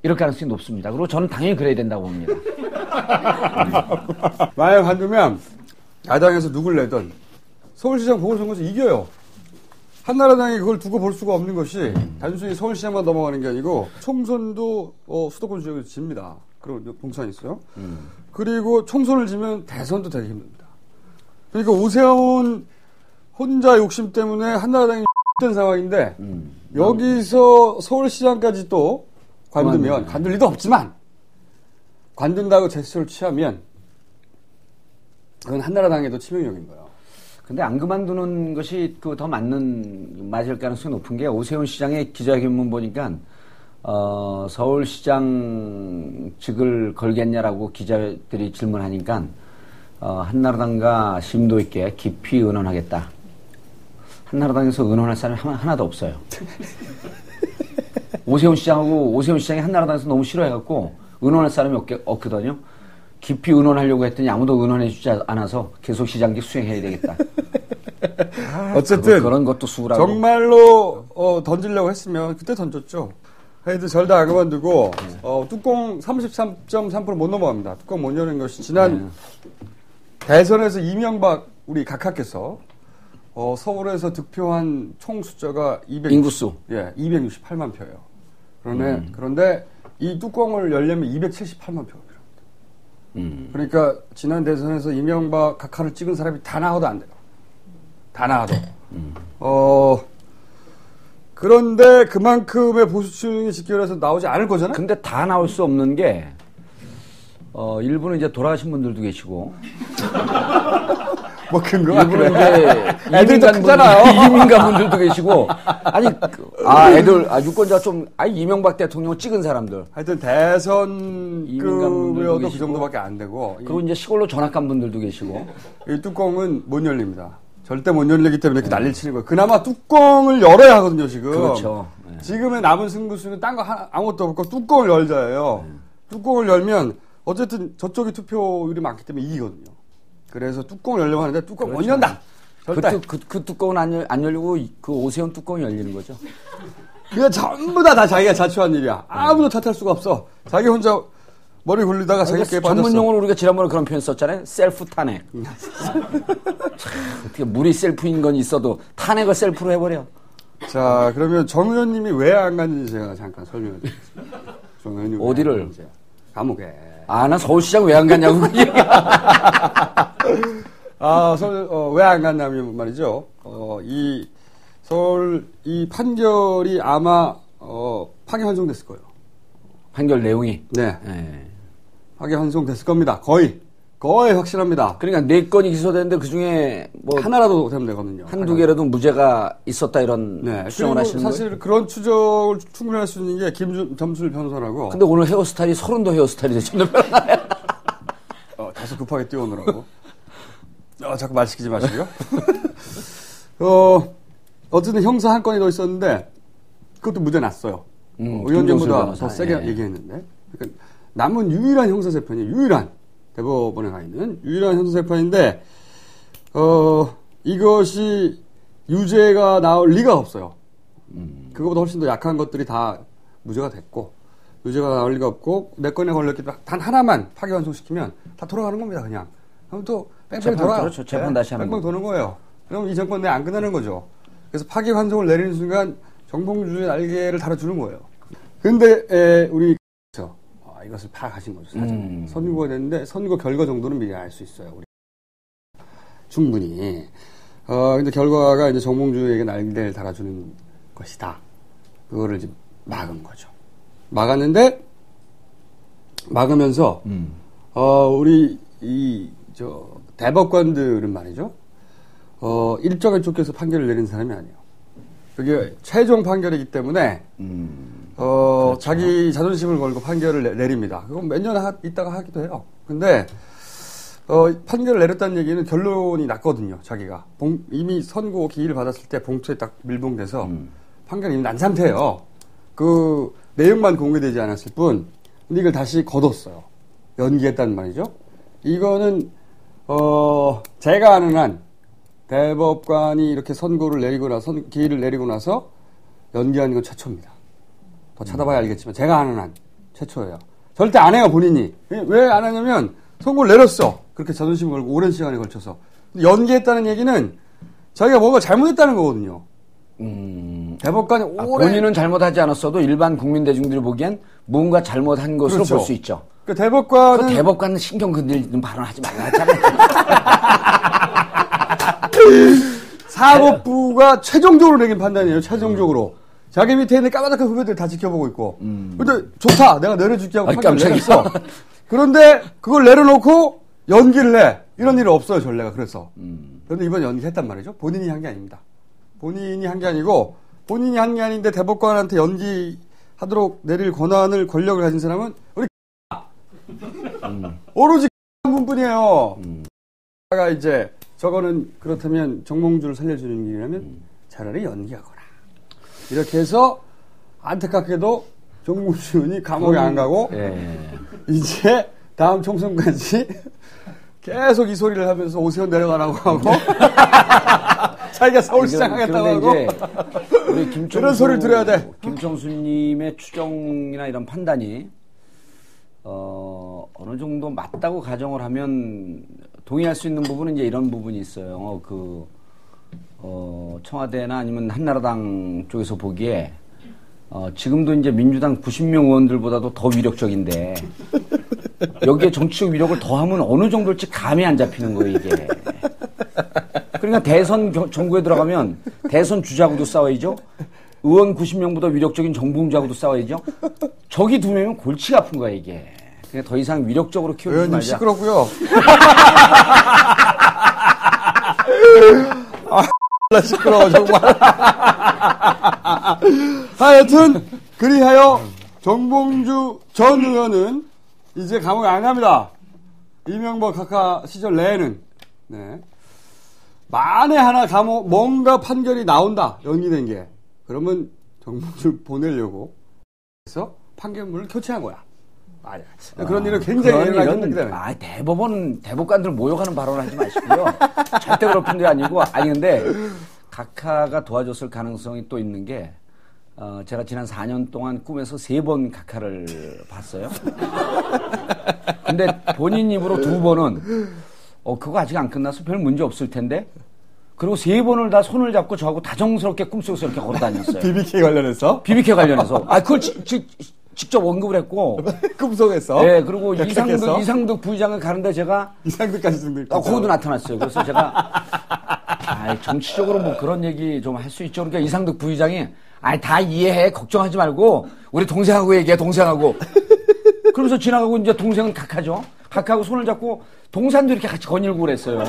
이럴 가능성이 높습니다. 그리고 저는 당연히 그래야 된다고 봅니다. 만약 한두면 야당에서 누굴 내든 서울시장 보궐선거에서 이겨요. 한나라당이 그걸 두고 볼 수가 없는 것이 단순히 서울시장만 넘어가는 게 아니고 총선도 수도권 지역에서 집니다. 그리고 봉산이 있어요. 그리고 총선을 지면 대선도 되게 힘듭니다. 그러니까 오세훈 혼자 욕심 때문에 한나라당이 된 상황인데 여기서 서울시장까지 또 관두면 관둘 리도 없지만 관둔다고 제스처를 취하면 그건 한나라당에도 치명적인 거예요. 근데 안 그만두는 것이 그 더 맞을 가능성이 높은 게 오세훈 시장의 기자회견문 보니까 서울시장직을 걸겠냐라고 기자들이 질문하니까 한나라당과 심도 있게 깊이 의논하겠다. 한나라당에서 의논할 사람이 하나도 없어요. 오세훈 시장이 한나라당에서 너무 싫어해갖고 의논할 사람이 없거든요. 깊이 의논하려고 했더니 아무도 의논해주지 않아서 계속 시장직 수행해야 되겠다. 어쨌든 그런 것도 수라고. 정말로 던지려고 했으면 그때 던졌죠. 하여튼 절대 안 그만두고 뚜껑 33.3% 못 넘어갑니다. 뚜껑 못 여는 것이 지난 대선에서 이명박 우리 각하께서 서울에서 득표한 총 숫자가 인구수 268만 표예요. 그런데 이 뚜껑을 열려면 278만 표가 필요합니다. 그러니까 지난 대선에서 이명박 각하를 찍은 사람이 다 나와도 안 돼요. 다 나와도. 그런데 그만큼의 보수층이 직결해서 나오지 않을 거잖아요? 근데 다 나올 수 없는 게, 일부는 이제 돌아가신 분들도 계시고. 뭐 근거? 일부는 이제 애들도 크잖아요. 이민가 분들도 계시고. 아니, 유권자 이명박 대통령을 찍은 사람들. 하여튼 대선급이어도 그 정도밖에 안 되고. 그리고 이제 시골로 전학 간 분들도 계시고. 이 뚜껑은 못 열립니다. 절대 못 열리기 때문에 이렇게 난리를 치는 거예요. 그나마 뚜껑을 열어야 하거든요, 지금. 그렇죠. 네. 지금의 남은 승부수는 딴 거 아무것도 없고 뚜껑을 열자예요. 뚜껑을 열면 어쨌든 저쪽이 투표율이 많기 때문에 이기거든요. 그래서 뚜껑을 열려고 하는데 뚜껑 못 연다. 절대. 그 뚜껑은 안 열리고 그 오세훈 뚜껑이 열리는 거죠. 그게 전부 다 자기가 자초한 일이야. 아무도 탓할 수가 없어. 자기 혼자 머리 굴리다가 자기께 빠졌어. 전문 용어로 우리가 지난번에 그런 표현 썼잖아요. 셀프 탄핵. 어떻게 물이 셀프인 건 있어도 탄핵을 셀프로 해버려. 자, 그러면 정 의원님이 왜 안 갔는지 제가 잠깐 설명해 드리겠습니다. 정 의원님 어디를? 감옥에. 나 서울시장 왜 안 갔냐고. 왜 안 갔냐면 말이죠. 이 판결이 아마 파기환송됐을 거예요. 판결 내용이. 네. 파기환송됐을 겁니다. 거의 확실합니다. 그러니까 4건이 기소됐는데 그 중에 뭐 하나라도 되면 되거든요. 한두 개라도 무죄가 있었다 이런 추정을 하시는 거예요. 사실 그런 추정을 충분히 할 수 있는 게 김점술 변호사라고. 근데 오늘 헤어스타일이 서른도 헤어스타일이 되셨는데 다소 급하게 뛰어오느라고. 자꾸 말 시키지 마시고요. 어쨌든 형사 한 건이 더 있었는데 그것도 무죄 났어요. 의원님보다 더 세게 얘기했는데. 그러니까 남은 유일한 형사재판이에요. 대법원에 가 있는 유일한 형사재판인데 이것이 유죄가 나올 리가 없어요. 그거보다 훨씬 더 약한 것들이 다 무죄가 됐고 유죄가 나올 리가 없고 4건에 걸렸기 때문에 단 하나만 파기환송시키면 다 돌아가는 겁니다. 그냥. 그럼 또 뺑뺑 돌아요. 그렇죠. 재판 다시 하는 뺑뺑 도는 거예요. 그럼 이 정권 내에 안 끝나는 거죠. 그래서 파기환송을 내리는 순간 정봉주의 날개를 달아주는 거예요. 근데 우리 이것을 파악하신 거죠. 사전 선거가 됐는데 선거 결과 정도는 미리 알 수 있어요. 우리 충분히. 근데 결과가 이제 정봉주에게 날개를 달아주는 것이다. 그거를 이제 막은 거죠. 막으면서 우리 대법관들은 말이죠. 일정에 쫓겨서 판결을 내린 사람이 아니에요. 그게 최종 판결이기 때문에 그렇죠. 자기 자존심을 걸고 판결을 내립니다. 그건 몇 년 있다가 하기도 해요. 근데 판결을 내렸다는 얘기는 결론이 났거든요. 자기가 이미 선고 기일을 받았을 때 봉투에 딱 밀봉돼서 판결이 이미 난 상태예요. 그 내용만 공개되지 않았을 뿐. 근데 이걸 다시 거뒀어요. 연기했단 말이죠. 이거는 제가 아는 한 대법관이 이렇게 선고를 내리고 나서 기일을 내리고 나서 연기하는 건 최초입니다. 더 찾아봐야 알겠지만 제가 아는 한 최초예요. 절대 안 해요, 본인이. 왜 안 하냐면 선고를 내렸어. 그렇게 자존심을 걸고 오랜 시간에 걸쳐서. 연기했다는 얘기는 자기가 뭔가 잘못했다는 거거든요. 대법관이 오래 본인은 잘못하지 않았어도 일반 국민 대중들이 보기엔 뭔가 잘못한 것으로 그렇죠. 볼 수 있죠. 그 대법관은 대법관은 신경 건드리는 발언하지 말라 했잖아요. 사법부가 최종적으로 내린 판단이에요. 최종적으로. 자기 밑에 있는 까마득한 후배들 다 지켜보고 있고. 근데 좋다. 내가 내려줄게 하고 판결을 내렸어. 그런데 그걸 내려놓고 연기를 해. 이런 일은 없어요. 전례가. 그래서. 그런데 이번 연기했단 말이죠. 본인이 한 게 아닙니다. 본인이 한 게 아니고 본인이 한 게 아닌데 대법관한테 연기하도록 내릴 권력을 가진 사람은 우리 오로지 한 분뿐이에요. 가 이제 저거는 그렇다면 정몽주를 살려주는 일이라면 차라리 연기하거라. 이렇게 해서 안타깝게도 정몽주 의원이 감옥에 안 가고 이제 다음 총선까지 계속 이 소리를 하면서 오세훈 내려가라고 하고 자기가 서울시장 하겠다고 하고 우리 김청수, 그런 소리를 들어야 돼. 김청수님의 추정이나 이런 판단이 어느 정도 맞다고 가정을 하면 동의할 수 있는 부분은 이제 이런 부분이 있어요. 청와대나 아니면 한나라당 쪽에서 보기에 지금도 이제 민주당 90명 의원들보다도 더 위력적인데 여기에 정치적 위력을 더하면 어느 정도일지 감이 안 잡히는 거예요, 이게. 그러니까 대선 정부에 들어가면 대선 주자하고도 싸워야죠. 의원 90명보다 위력적인 정봉주하고도 싸워야죠. 저기 두 명은 골치가 아픈 거야, 이게. 그러니까 더 이상 위력적으로 키워주지 말자. 시끄럽고요. 나 시끄러워 정말. 하여튼 그리하여 정봉주 전 의원은 이제 감옥에 안 갑니다. 이명박 각하 시절 내에는. 네. 만에 하나 뭔가 판결이 나온다. 연기된 게. 그러면 정봉주 보내려고 해서 판결문을 교체한 거야. 그런 일은 굉장히 일어나기 때문에. 대법관들 모욕하는 발언을 하지 마시고요. 절대 그럴 게 아니고. 아니, 근데, 각하가 도와줬을 가능성이 또 있는 게, 제가 지난 4년 동안 꿈에서 3번 각하를 봤어요. 근데 본인 입으로 2번은, 그거 아직 안 끝나서 별 문제 없을 텐데, 그리고 3번을 다 손을 잡고 저하고 다정스럽게 꿈속에서 이렇게 걸어 다녔어요. BBK 관련해서? BBK 관련해서. 그걸 직접 언급을 했고. 꿈속에서? 네, 그리고 이상득 부의장을 가는데 제가. 이상득까지 등등. 거기도 나타났어요. 그래서 제가, 정치적으로 뭐 그런 얘기 좀 할 수 있죠. 그러니까 이상득 부의장이, 다 이해해. 걱정하지 말고. 우리 동생하고 얘기해, 동생하고. 그러면서 지나가고 이제 동생은 각하죠. 각하하고 손을 잡고 동산도 이렇게 같이 거닐고 그랬어요.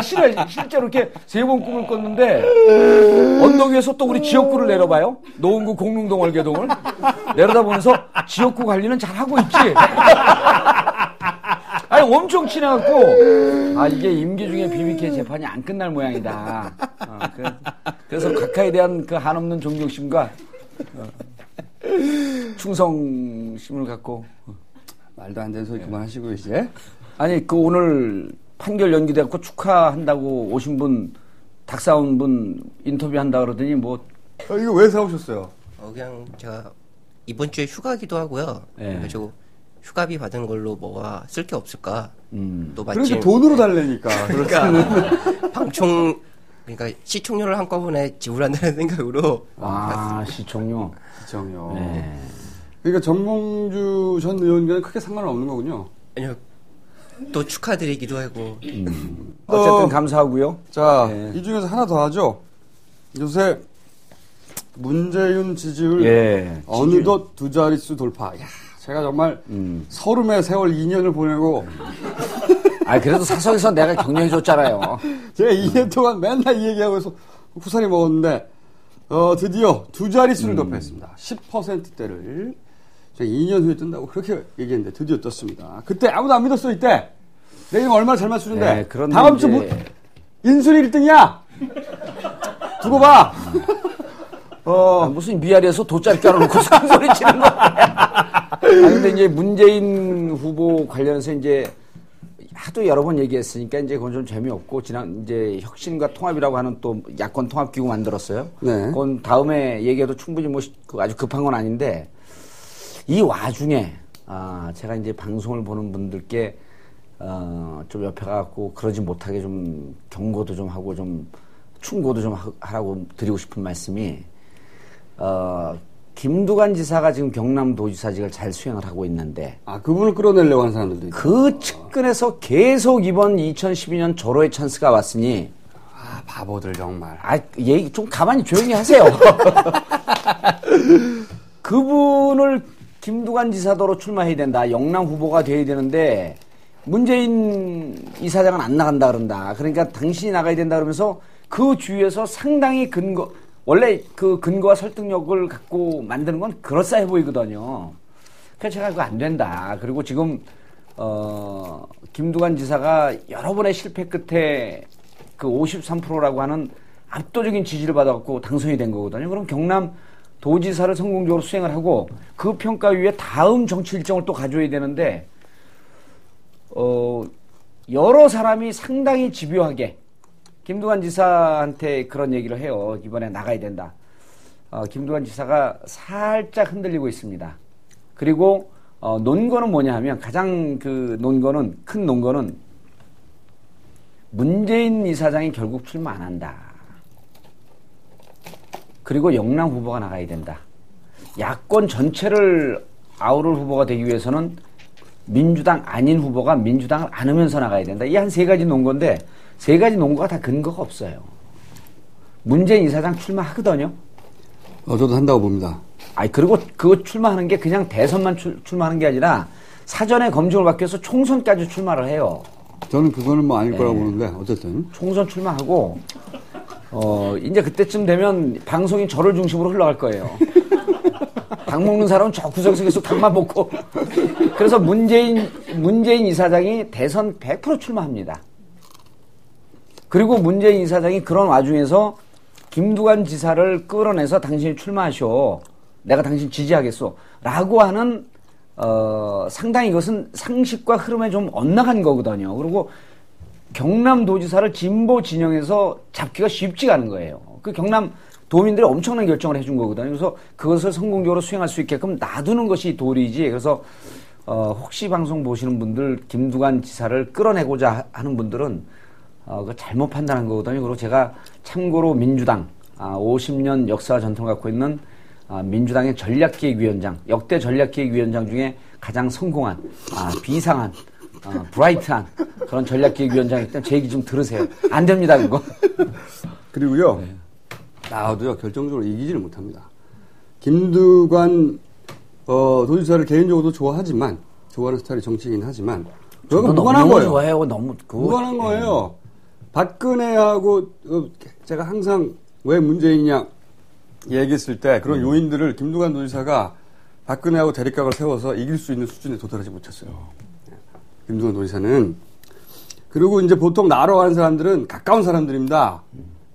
실제로 이렇게 3번 꿈을 꿨는데 언덕 위에서 또 우리 지역구를 내려봐요. 노원구 공릉동 월계동을 내려다보면서 지역구 관리는 잘 하고 있지. 엄청 친해갖고 이게 임기 중에 BBK 재판이 안 끝날 모양이다. 그래서 각하에 대한 그 한없는 존경심과 충성심을 갖고 말도 안 되는 소리 그만하시고 이제. 오늘 판결 연기돼갖고 축하한다고 오신 분, 닭 사온 분 인터뷰한다 그러더니 이거 왜 사오셨어요? 그냥 제가 이번 주에 휴가기도 하고요. 그래가지고 휴가비 받은 걸로 뭐가 쓸 게 없을까. 또 마침 그러니까 돈으로 달래니까. 그러니까 시청료를 한꺼번에 지불한다는 생각으로. 시청료. 네. 그러니까 정몽주 전 의원과는 크게 상관은 없는 거군요. 아니요. 또 축하드리기도 하고. 어쨌든 감사하고요. 자, 이 중에서 하나 더 하죠. 요새 문재인 지지율 어느덧 2자릿수 돌파. 제가 정말 서름의 세월 2년을 보내고. 그래도 사석에서 내가 격려해줬잖아요. 제가 2년 동안 맨날 이 얘기하고 해서 후살이 먹었는데, 드디어 2자릿수를 돌파했습니다. 10%대를. 제가 2년 후에 뜬다고 그렇게 얘기했는데 드디어 떴습니다. 그때 아무도 안 믿었어, 이때. 내가 얼마나 잘 맞추는데. 다음 주 인순이 1등이야! 두고 봐! 무슨 미아리에서 돗자리 깔아놓고 큰 소리 치는 거야. 근데 이제 문재인 후보 관련해서 이제 하도 여러 번 얘기했으니까 이제 그건 좀 재미없고, 이제 혁신과 통합이라고 하는 또 야권 통합기구 만들었어요. 네. 그건 다음에 얘기해도 충분히 아주 급한 건 아닌데, 이 와중에, 제가 이제 방송을 보는 분들께, 좀 옆에 가갖고 그러지 못하게 좀 경고도 좀 하고 좀 충고도 좀 하라고 드리고 싶은 말씀이, 김두관 지사가 지금 경남도지사직을 잘 수행을 하고 있는데, 그분을 끌어내려고 하는 사람들도 있죠. 그 측근에서 계속 이번 2012년 조로의 찬스가 왔으니, 바보들 정말. 얘기 좀 가만히 조용히 하세요. 그분을 김두관 지사도로 출마해야 된다. 영남 후보가 돼야 되는데, 문재인 이사장은 안 나간다 그런다. 그러니까 당신이 나가야 된다 그러면서 그 주위에서 상당히 원래 그 근거와 설득력을 갖고 만드는 건 그럴싸해 보이거든요. 그래서 제가 그거 안 된다. 그리고 지금, 김두관 지사가 여러 번의 실패 끝에 그 53%라고 하는 압도적인 지지를 받아갖고 당선이 된 거거든요. 그럼 경남 도지사를 성공적으로 수행을 하고 그 평가 위에 다음 정치 일정을 또 가져야 되는데, 여러 사람이 상당히 집요하게 김두관 지사한테 그런 얘기를 해요. 이번에 나가야 된다. 김두관 지사가 살짝 흔들리고 있습니다. 그리고 논거는 뭐냐 하면 가장 큰 논거는 문재인 이사장이 결국 출마 안 한다. 그리고 영남 후보가 나가야 된다. 야권 전체를 아우를 후보가 되기 위해서는 민주당 아닌 후보가 민주당을 안으면서 나가야 된다. 이 한 세 가지 논거인데, 세 가지 논거가 다 근거가 없어요. 문재인 이사장 출마하거든요. 저도 한다고 봅니다. 그리고 그거 출마하는 게 그냥 대선만 출마하는 게 아니라 사전에 검증을 받기 위해서 총선까지 출마를 해요. 저는 그거는 뭐 아닐 거라고 보는데, 어쨌든. 총선 출마하고, 이제 그때쯤 되면 방송이 저를 중심으로 흘러갈 거예요. 닭 먹는 사람은 저 구석에서 계속 닭만 먹고. 그래서 문재인 이사장이 대선 100% 출마합니다. 그리고 문재인 이사장이 그런 와중에서 김두관 지사를 끌어내서 당신이 출마하쇼. 내가 당신 지지하겠소. 라고 하는, 상당히 이것은 상식과 흐름에 좀 엇나간 거거든요. 그리고 경남도지사를 진보 진영에서 잡기가 쉽지가 않은 거예요. 그 경남 도민들이 엄청난 결정을 해준 거거든요. 그래서 그것을 성공적으로 수행할 수 있게끔 놔두는 것이 도리지. 그래서 혹시 방송 보시는 분들 김두관 지사를 끌어내고자 하는 분들은 그 잘못 판단한 거거든요. 그리고 제가 참고로 민주당 50년 역사와 전통을 갖고 있는 민주당의 전략기획위원장, 역대 전략기획위원장 중에 가장 성공한, 비상한, 브라이트한 그런 전략기획위원장이기 때문에 제 얘기 좀 들으세요. 안 됩니다, 그거. 그리고요, 나와도요, 결정적으로 이기지는 못합니다. 김두관, 도지사를 개인적으로도 좋아하는 스타일의 정치이긴 하지만, 그거 무관한 거예요. 좋아해요. 무관한 거예요. 박근혜하고, 제가 항상 왜 문재인이냐 얘기했을 때 그런 요인들을 김두관 도지사가 박근혜하고 대립각을 세워서 이길 수 있는 수준에 도달하지 못했어요. 김두관 도지사는. 그리고 이제 보통 나로 가는 사람들은 가까운 사람들입니다.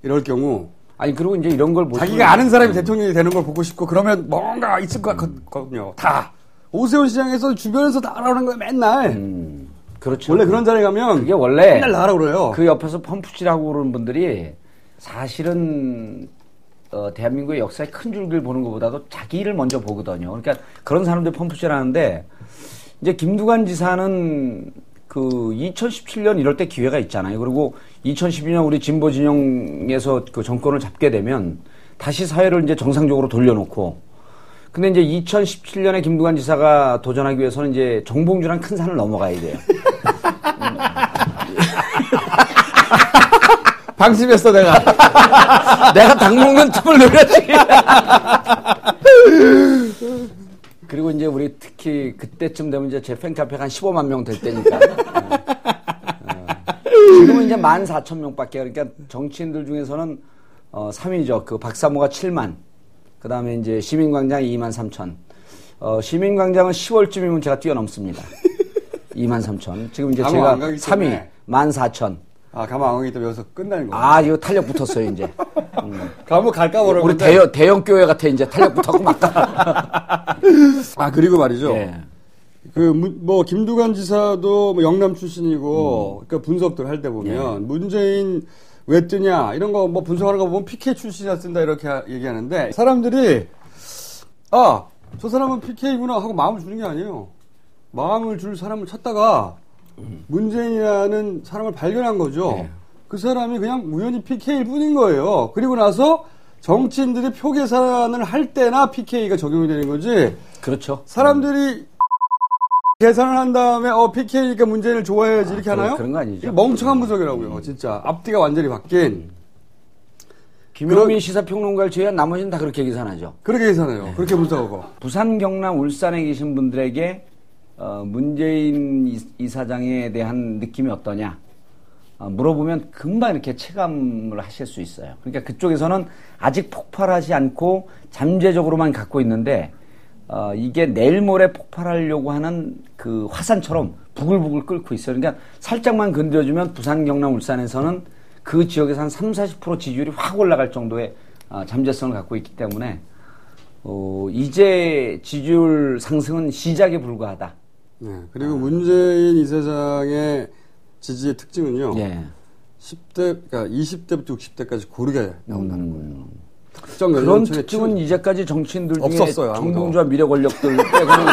이럴 경우. 그리고 이제 이런 걸 자기가 아는 사람이 대통령이 되는 걸 보고 싶고 그러면 뭔가 있을 것 같거든요. 다. 오세훈 시장에서 주변에서 다 알아오는 거예요, 맨날. 그렇죠. 원래 그런 자리에 가면. 그게 원래. 맨날 나가라 그래요. 그 옆에서 펌프질하고 그러는 분들이 사실은, 대한민국의 역사의 큰 줄기를 보는 것보다도 자기 일을 먼저 보거든요. 그러니까 그런 사람들 펌프질 하는데, 이제 김두관 지사는 그 2017년 이럴 때 기회가 있잖아요. 그리고 2012년 우리 진보 진영에서 그 정권을 잡게 되면 다시 사회를 이제 정상적으로 돌려놓고, 근데 이제 2017년에 김두관 지사가 도전하기 위해서는 이제 정봉주라는 큰 산을 넘어가야 돼요. 방심했어, 내가. 내가 닭 먹는 틈을 노렸지. 그리고 이제 우리 특히 그때쯤 되면 이제 제 팬카페가 한 15만 명 될 때니까. 지금은 이제 14,000명밖에. 그러니까 정치인들 중에서는 3위죠. 그 박사모가 7만. 그 다음에 이제 시민광장 23,000. 시민광장은 10월쯤이면 제가 뛰어넘습니다. 23,000. 지금 이제 제가 3위 14,000. 가만 안 가기 때문에 여기서 끝나는 거예요. 이거 탄력 붙었어요, 이제. 가면 갈까 모르겠는데. 우리 대형 교회 같아, 이제 탄력 붙었고 막 가. 그리고 말이죠. 김두관 지사도 영남 출신이고, 그러니까 분석들 할 때 보면, 문재인 왜 뜨냐, 이런 거 분석하는 거 보면 PK 출신이라 쓴다, 이렇게 얘기하는데, 사람들이, 저 사람은 PK구나 하고 마음을 주는 게 아니에요. 마음을 줄 사람을 찾다가, 문재인이라는 사람을 발견한 거죠. 그 사람이 그냥 우연히 PK일 뿐인 거예요. 그리고 나서 정치인들이 표 계산을 할 때나 PK가 적용이 되는 거지. 그렇죠. 사람들이 계산을 한 다음에 PK니까 문재인을 좋아해야지 이렇게 하나요? 그런 거 아니죠. 멍청한 분석이라고요. 진짜 앞뒤가 완전히 바뀐. 김용민 시사평론가를 제외한 나머지는 다 그렇게 계산하죠. 그렇게 계산해요. 그렇게 분석하고. 부산, 경남, 울산에 계신 분들에게 문재인 이사장에 대한 느낌이 어떠냐 물어보면 금방 이렇게 체감을 하실 수 있어요. 그러니까 그쪽에서는 아직 폭발하지 않고 잠재적으로만 갖고 있는데 이게 내일 모레 폭발하려고 하는 그 화산처럼 부글부글 끓고 있어요. 그러니까 살짝만 건드려주면 부산, 경남, 울산에서는 그 지역에서 한 30-40% 지지율이 확 올라갈 정도의 잠재성을 갖고 있기 때문에 이제 지지율 상승은 시작에 불과하다. 네, 그리고 문재인 이사장의 지지의 특징은요. 예. 10대, 그러니까 20대부터 60대까지 고르게 나온다는 거예요. 특정 그런 연령층의 특징은 이제까지 정치인들 중에 없었어요, 정봉주와 미래 권력들 빼고는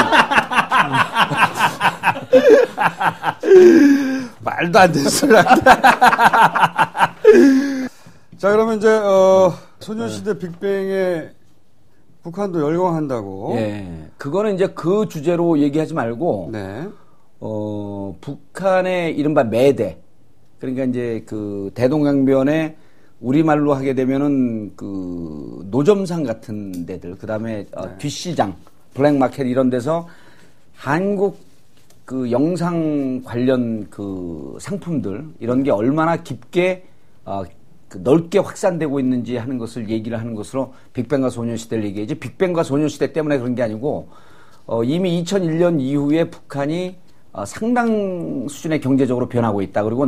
말도 안 되는 소리 자, 그러면 이제 소녀시대 빅뱅에 북한도 열광한다고. 예. 그거는 이제 그 주제로 얘기하지 말고 네. 북한의 이른바 매대. 그러니까 이제 그 대동강변에 우리말로 하게 되면은 그 노점상 같은 데들, 그다음에 뒷시장, 블랙마켓 이런 데서 한국 그 영상 관련 그 상품들 이런 게 얼마나 깊게 그 넓게 확산되고 있는지 하는 것을 얘기를 하는 것으로 빅뱅과 소녀시대를 얘기하지, 빅뱅과 소녀시대 때문에 그런 게 아니고 이미 2001년 이후에 북한이 상당 수준의 경제적으로 변하고 있다. 그리고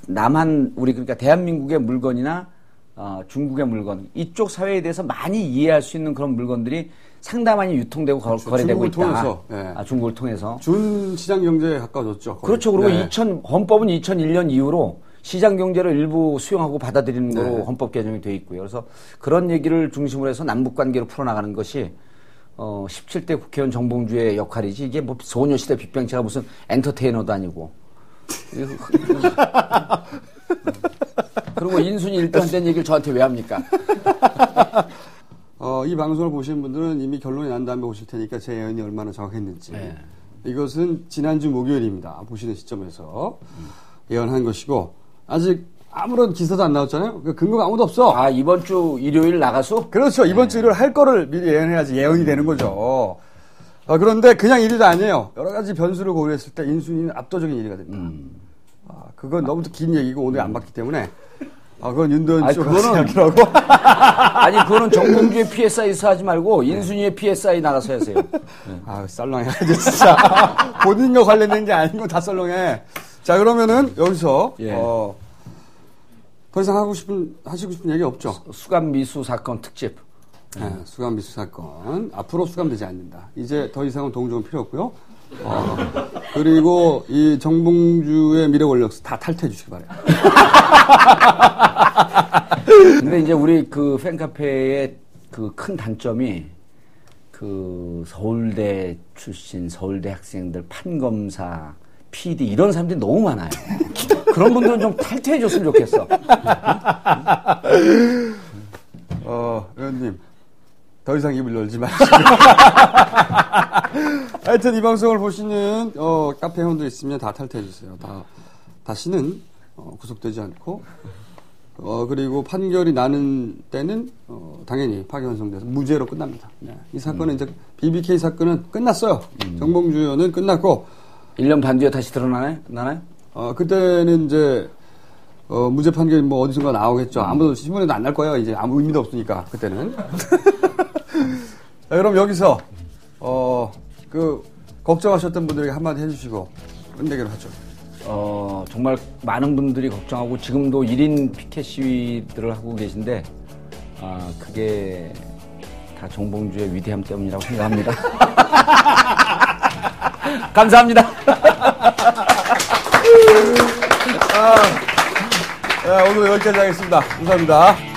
남한 우리 그러니까 대한민국의 물건이나 중국의 물건 이쪽 사회에 대해서 많이 이해할 수 있는 그런 물건들이 상당히 많이 유통되고 그렇죠. 거래되고 있다. 통해서, 네. 중국을 통해서. 준 시장 경제에 가까워졌죠. 거의. 그렇죠. 그리고 네. 헌법은 2001년 이후로 시장 경제를 일부 수용하고 받아들이는 네. 거로 헌법 개정이 되어 있고요. 그래서 그런 얘기를 중심으로 해서 남북 관계를 풀어나가는 것이 17대 국회의원 정봉주의 역할이지, 이게 뭐 소녀시대 빅뱅체가 무슨 엔터테이너도 아니고. 그리고 인순이 1등 된 얘기를 저한테 왜 합니까? 이 방송을 보시는 분들은 이미 결론이 난 다음에 보실 테니까 제 예언이 얼마나 정확했는지. 네. 이것은 지난주 목요일입니다. 보시는 시점에서 예언한 것이고, 아직 아무런 기사도 안 나왔잖아요. 그 근거가 아무도 없어. 이번 주 일요일 나가수? 그렇죠. 이번 주 일요일 할 거를 미리 예언해야지 예언이 되는 거죠. 그런데 그냥 1위도 아니에요. 여러 가지 변수를 고려했을 때 인순이는 압도적인 1위가 됩니다. 그건 너무 긴 얘기고 오늘 안 봤기 때문에. 그건 윤도현 씨가 이야기라고. 아니, 그거는 정봉주의 PSI에서 하지 말고 인순이의 PSI 나가서 하세요. 네. 썰렁해. 진짜. 본인과 관련된 게 아닌 건 다 썰렁해. 자, 그러면은 여기서 예. 더 이상 하시고 싶은 얘기 없죠? 수감 미수 사건 특집. 네, 수감 미수 사건. 앞으로 수감되지 않는다. 이제 더 이상은 동정은 필요 없고요. 그리고 이 정봉주의 미래 권력 다 탈퇴해 주시기 바래요. 근데 이제 우리 그 팬카페의 그 큰 단점이 그 서울대 출신, 서울대 학생들, 판검사, PD 이런 사람들이 너무 많아요. 그런 분들은 좀 탈퇴해 줬으면 좋겠어. 의원님. 더 이상 입을 열지 마시고. 하여튼 이 방송을 보시는 카페 회원들 있으면 다 탈퇴해 주세요. 다시는 구속되지 않고 그리고 판결이 나는 때는 당연히 파기환송돼서 무죄로 끝납니다. 네. 이 사건은 이제 BBK 사건은 끝났어요. 정봉주 의원은 끝났고 1년 반 뒤에 다시 나나요? 그때는 이제 무죄 판결이 뭐 어디선가 나오겠죠. 아무도 신문에도 안 날 거예요. 이제 아무 의미도 없으니까 그때는. 자, 그럼 여기서 걱정하셨던 분들에게 한마디 해주시고 끝내기로 하죠. 정말 많은 분들이 걱정하고 지금도 1인 피켓 시위들을 하고 계신데 그게 다 정봉주의 위대함 때문이라고 생각합니다. 감사합니다. 오늘 여기까지 하겠습니다. 감사합니다.